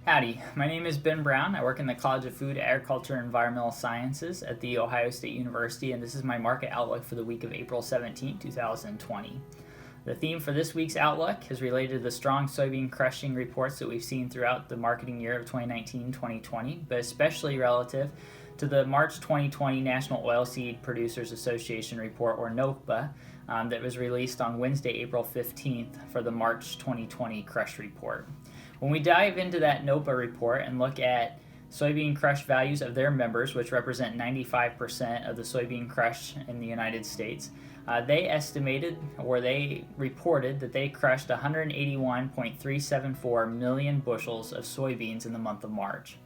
Howdy, my name is Ben Brown. I work in the College of Food, Agriculture, and Environmental Sciences at The Ohio State University, and this is my market outlook for the week of April 17, 2020. The theme for this week's outlook is related to the strong soybean crushing reports that we've seen throughout the marketing year of 2019-2020, but especially relative to the March 2020 National Oilseed Producers Association report, or NOPA, that was released on Wednesday, April 15th for the March 2020 crush report. When we dive into that NOPA report and look at soybean crush values of their members, which represent 95% of the soybean crush in the United States, they estimated, or they reported, that they crushed 181.374 million bushels of soybeans in the month of March.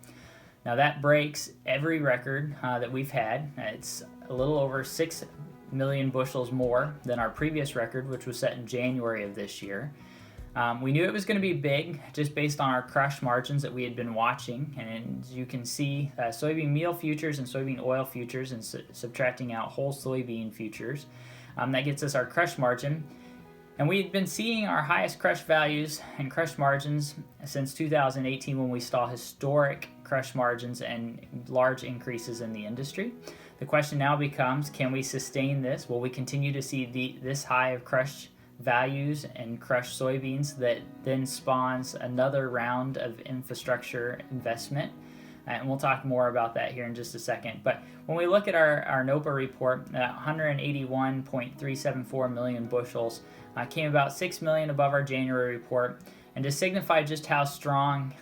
Now that breaks every record that we've had. It's a little over 6 million bushels more than our previous record, which was set in January of this year. We knew it was going to be big just based on our crush margins that we had been watching, and as you can see, soybean meal futures and soybean oil futures, and subtracting out whole soybean futures, that gets us our crush margin. And we had been seeing our highest crush values and crush margins since 2018, when we saw historic crush margins and large increases in the industry. The question now becomes, can we sustain this? Will we continue to see this high of crush values and crushed soybeans that then spawns another round of infrastructure investment? And we'll talk more about that here in just a second. But when we look at our NOPA report, 181.374 million bushels came about 6 million above our January report. And to signify just how strong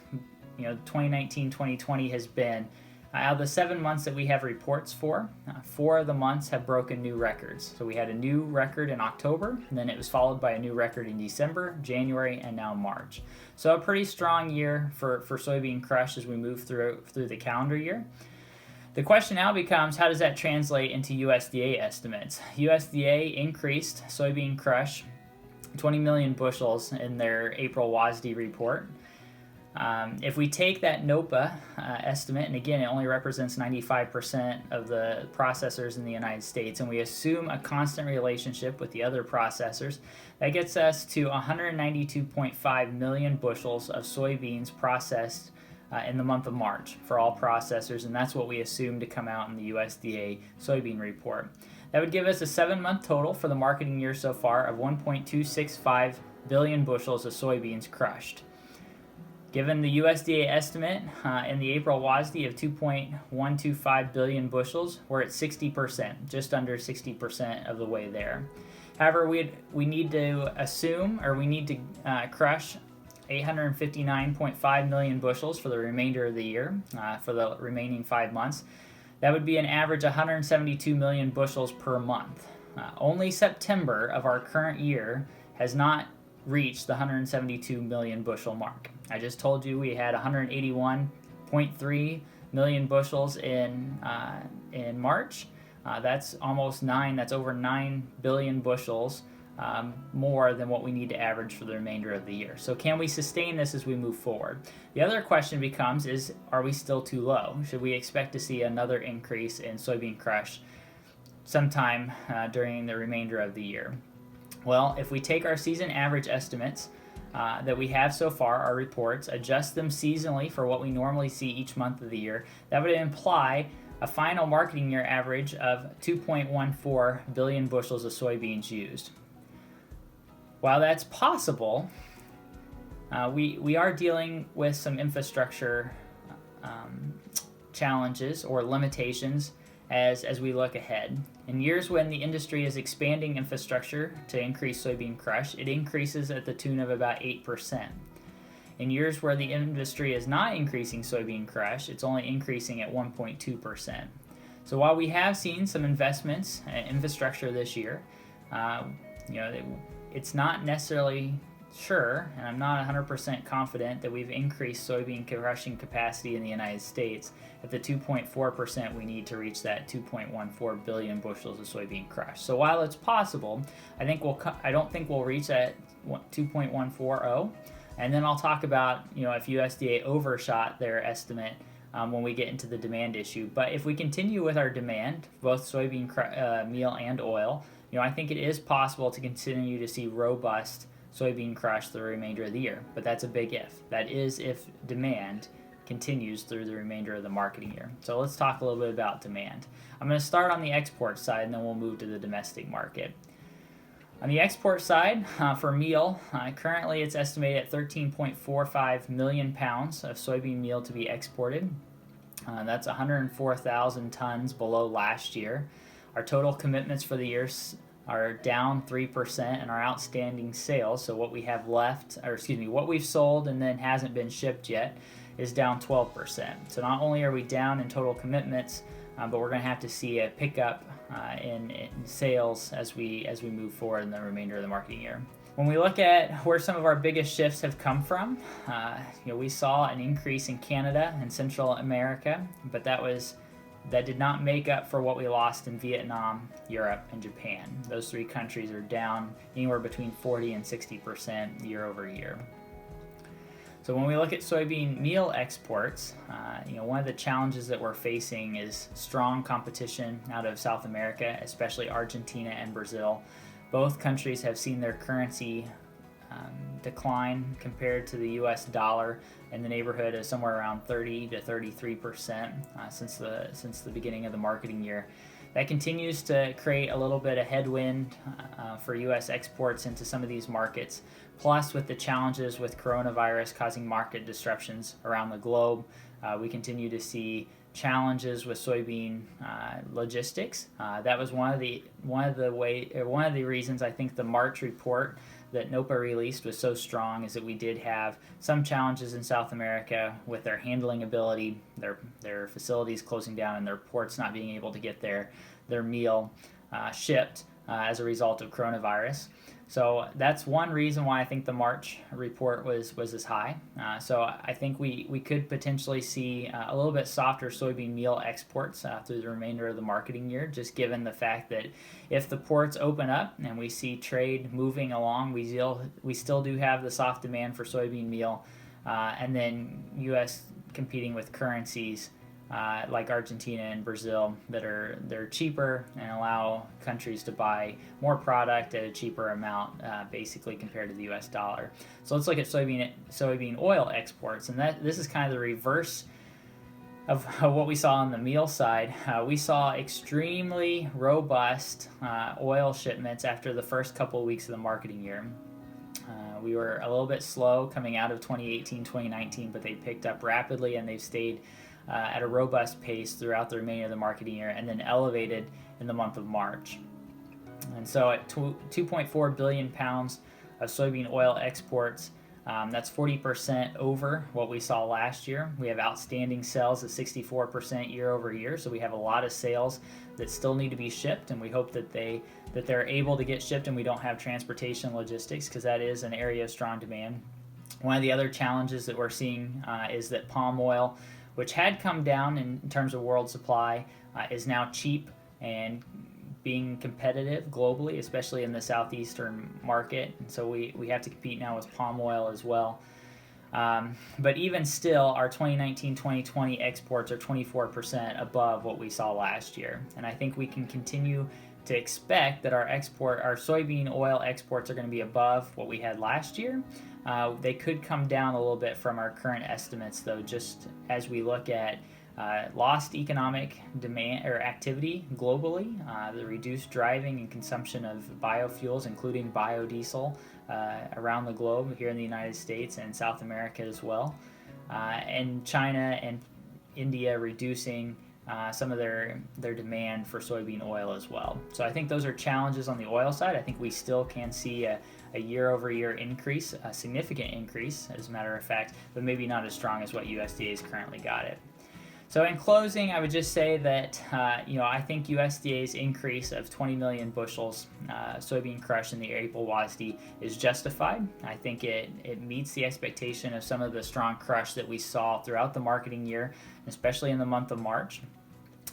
2019-2020 has been, out of the 7 months that we have reports for, 4 of the months have broken new records. So we had a new record in October, and then it was followed by a new record in December, January, and now March. So a pretty strong year for soybean crush as we move through the calendar year. The question now becomes, how does that translate into USDA estimates? USDA increased soybean crush 20 million bushels in their April WASDE report. If we take that NOPA estimate, and again, it only represents 95% of the processors in the United States, and we assume a constant relationship with the other processors, that gets us to 192.5 million bushels of soybeans processed in the month of March for all processors, and that's what we assume to come out in the USDA soybean report. That would give us a 7-month total for the marketing year so far of 1.265 billion bushels of soybeans crushed. Given the USDA estimate in the April WASDE of 2.125 billion bushels, we're at 60%, just under 60% of the way there. However, we need to assume, or we need to crush 859.5 million bushels for the remainder of the year, for the remaining 5 months. That would be an average 172 million bushels per month. Only September of our current year has not reached the 172 million bushel mark. I just told you we had 181.3 million bushels in March. That's almost 9. That's over 9 billion bushels more than what we need to average for the remainder of the year. So can we sustain this as we move forward? The other question becomes, are we still too low? Should we expect to see another increase in soybean crush sometime during the remainder of the year? Well, if we take our season average estimates that we have so far, our reports, adjust them seasonally for what we normally see each month of the year, that would imply a final marketing year average of 2.14 billion bushels of soybeans used. While that's possible, we are dealing with some infrastructure challenges or limitations as we look ahead. In years when the industry is expanding infrastructure to increase soybean crush, it increases at the tune of about 8%. In years where the industry is not increasing soybean crush, it's only increasing at 1.2%. So while we have seen some investments in infrastructure this year, it's not necessarily sure, and I'm not 100% confident that we've increased soybean crushing capacity in the United States at the 2.4% we need to reach that 2.14 billion bushels of soybean crush. So while it's possible, I don't think we'll reach that 2.140. And then I'll talk about if USDA overshot their estimate when we get into the demand issue. But if we continue with our demand, both soybean meal and oil, I think it is possible to continue to see robust soybean crush the remainder of the year. But that's a big if. That is if demand continues through the remainder of the marketing year. So let's talk a little bit about demand. I'm going to start on the export side, and then we'll move to the domestic market. On the export side, for meal, currently it's estimated at 13.45 million pounds of soybean meal to be exported. That's 104,000 tons below last year. Our total commitments for the year are down 3%, and our outstanding sales, so what we have left, what we've sold and then hasn't been shipped yet, is down 12%. So not only are we down in total commitments, but we're going to have to see a pickup in sales as we move forward in the remainder of the marketing year. When we look at where some of our biggest shifts have come from, we saw an increase in Canada and Central America, but that did not make up for what we lost in Vietnam, Europe, and Japan. Those three countries are down anywhere between 40 and 60% year over year. So when we look at soybean meal exports, one of the challenges that we're facing is strong competition out of South America, especially Argentina and Brazil. Both countries have seen their currency decline compared to the US dollar in the neighborhood of somewhere around 30 to 33% since the beginning of the marketing year. That continues to create a little bit of headwind for U.S. exports into some of these markets. Plus, with the challenges with coronavirus causing market disruptions around the globe, we continue to see challenges with soybean logistics. That was one of the reasons I think the March report that NOPA released was so strong, is that we did have some challenges in South America with their handling ability, their facilities closing down, and their ports not being able to get their meal shipped as a result of coronavirus. So that's one reason why I think the March report was as high. So I think we could potentially see a little bit softer soybean meal exports through the remainder of the marketing year, just given the fact that if the ports open up and we see trade moving along, we still do have the soft demand for soybean meal, and then U.S. competing with currencies like Argentina and Brazil they're cheaper and allow countries to buy more product at a cheaper amount, basically compared to the U.S. dollar. So let's look at soybean oil exports, and this is kind of the reverse of what we saw on the meal side. We saw extremely robust oil shipments after the first couple of weeks of the marketing year. We were a little bit slow coming out of 2018, 2019, but they picked up rapidly, and they've stayed at a robust pace throughout the remainder of the marketing year, and then elevated in the month of March. And so at 2.4 billion pounds of soybean oil exports, that's 40% over what we saw last year. We have outstanding sales at 64% year over year, so we have a lot of sales that still need to be shipped, and we hope that they're able to get shipped and we don't have transportation logistics, because that is an area of strong demand. One of the other challenges that we're seeing is that palm oil, which had come down in terms of world supply, is now cheap and being competitive globally, especially in the southeastern market. And so we have to compete now with palm oil as well. But even still, our 2019-2020 exports are 24% above what we saw last year. And I think we can continue to expect that our soybean oil exports are going to be above what we had last year. They could come down a little bit from our current estimates, though, just as we look at lost economic demand or activity globally, the reduced driving and consumption of biofuels, including biodiesel, around the globe, here in the United States and South America as well, and China and India reducing some of their demand for soybean oil as well. So I think those are challenges on the oil side. I think we still can see a year-over-year increase, a significant increase, as a matter of fact, but maybe not as strong as what USDA has currently got it. So in closing, I would just say that I think USDA's increase of 20 million bushels soybean crush in the April WASDE is justified. I think it meets the expectation of some of the strong crush that we saw throughout the marketing year, especially in the month of March.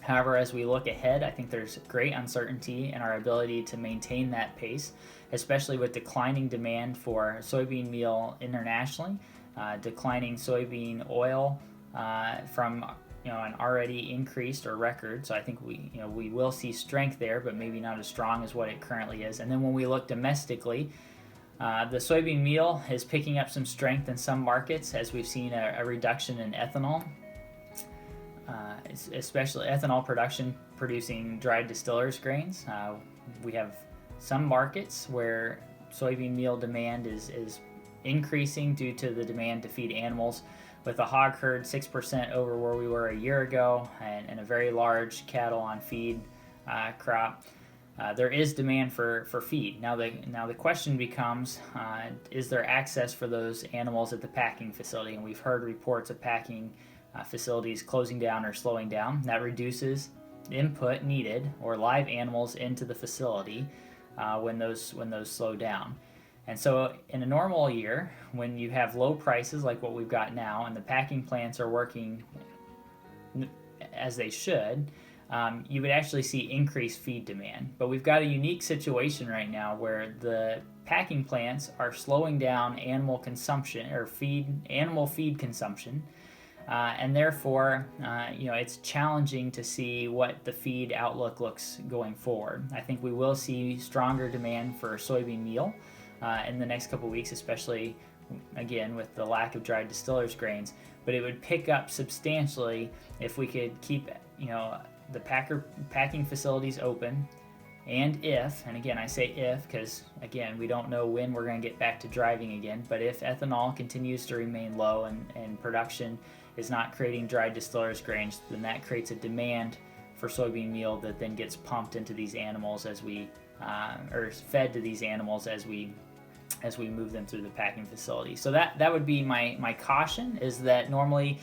However, as we look ahead, I think there's great uncertainty in our ability to maintain that pace, especially with declining demand for soybean meal internationally, declining soybean oil from an already increased or record. So I think we will see strength there, but maybe not as strong as what it currently is. And then when we look domestically, The soybean meal is picking up some strength in some markets as we've seen a reduction in ethanol, especially ethanol production producing dried distillers grains. We have some markets where soybean meal demand is increasing due to the demand to feed animals, with the hog herd 6% over where we were a year ago, and a very large cattle on feed crop. There is demand for feed. Now the question becomes, is there access for those animals at the packing facility? And we've heard reports of packing facilities closing down or slowing down. That reduces input needed or live animals into the facility when those slow down. And so in a normal year, when you have low prices like what we've got now, and the packing plants are working as they should, you would actually see increased feed demand. But we've got a unique situation right now where the packing plants are slowing down animal consumption or animal feed consumption, and therefore, it's challenging to see what the feed outlook looks going forward. I think we will see stronger demand for soybean meal in the next couple weeks, especially again with the lack of dried distillers grains. But it would pick up substantially if we could keep the packing facilities open, and again I say if because again we don't know when we're going to get back to driving again, but if ethanol continues to remain low and production is not creating dried distillers grains, then that creates a demand for soybean meal that then gets pumped into these animals as we or fed to these animals as we move them through the packing facility. So that would be my caution, is that normally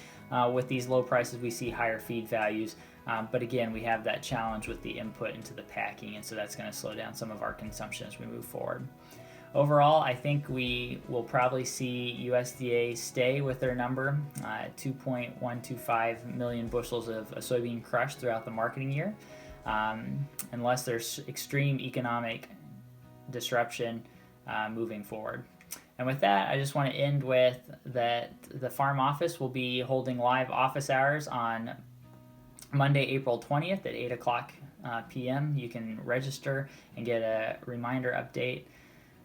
with these low prices we see higher feed values, but again we have that challenge with the input into the packing, and so that's going to slow down some of our consumption as we move forward. Overall, I think we will probably see USDA stay with their number at 2.125 million bushels of soybean crush throughout the marketing year, unless there's extreme economic disruption moving forward. And with that, I just want to end with that the farm office will be holding live office hours on Monday, April 20th at 8 o'clock p.m. You can register and get a reminder update.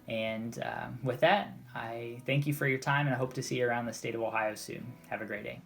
And with that, I thank you for your time, and I hope to see you around the state of Ohio soon. Have a great day.